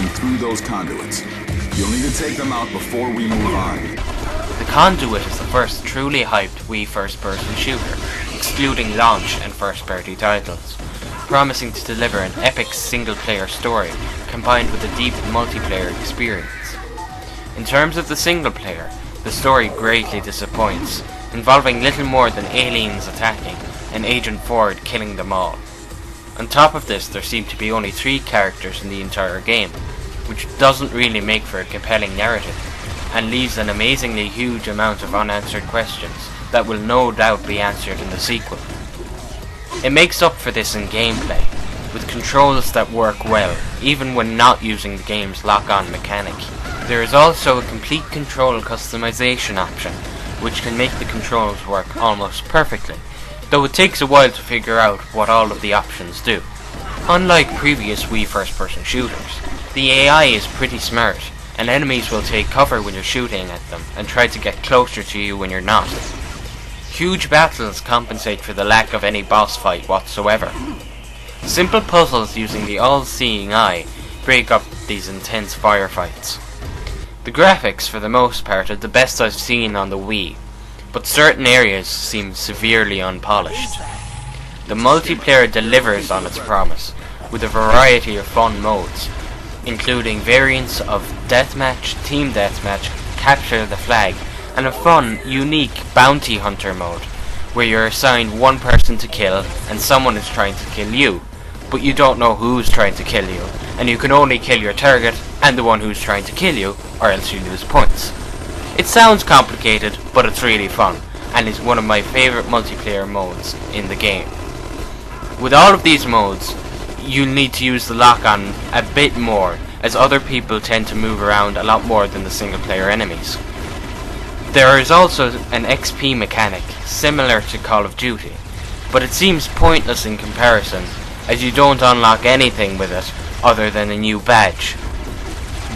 passing through those conduits. You'll need to take them out before we move on. The Conduit is the first truly hyped Wii first-person shooter, excluding launch and first-party titles, promising to deliver an epic single-player story combined with a deep multiplayer experience. In terms of the single-player, the story greatly disappoints, involving little more than aliens attacking and Agent Ford killing them all. On top of this, there seem to be only 3 characters in the entire game, which doesn't really make for a compelling narrative, and leaves an amazingly huge amount of unanswered questions that will no doubt be answered in the sequel. It makes up for this in gameplay, with controls that work well, even when not using the game's lock-on mechanic. There is also a complete control customization option, which can make the controls work almost perfectly, though it takes a while to figure out what all of the options do. Unlike previous Wii first-person shooters, the AI is pretty smart, and enemies will take cover when you're shooting at them and try to get closer to you when you're not. Huge battles compensate for the lack of any boss fight whatsoever. Simple puzzles using the all-seeing eye break up these intense firefights. The graphics, for the most part, are the best I've seen on the Wii, but certain areas seem severely unpolished. The multiplayer delivers on its promise, with a variety of fun modes, including variants of Deathmatch, Team Deathmatch, Capture the Flag, and a fun, unique Bounty Hunter mode, where you're assigned one person to kill and someone is trying to kill you, but you don't know who's trying to kill you, and you can only kill your target and the one who's trying to kill you, or else you lose points. It sounds complicated, but it's really fun, and is one of my favourite multiplayer modes in the game. With all of these modes, you'll need to use the lock-on a bit more, as other people tend to move around a lot more than the single-player enemies. There is also an XP mechanic, similar to Call of Duty, but it seems pointless in comparison, as you don't unlock anything with it other than a new badge.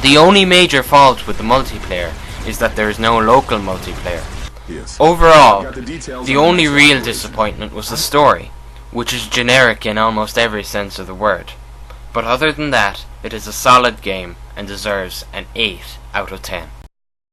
The only major fault with the multiplayer is that there is no local multiplayer. Yes. Overall, the only real disappointment was the story, which is generic in almost every sense of the word. But other than that, it is a solid game and deserves an 8 out of 10.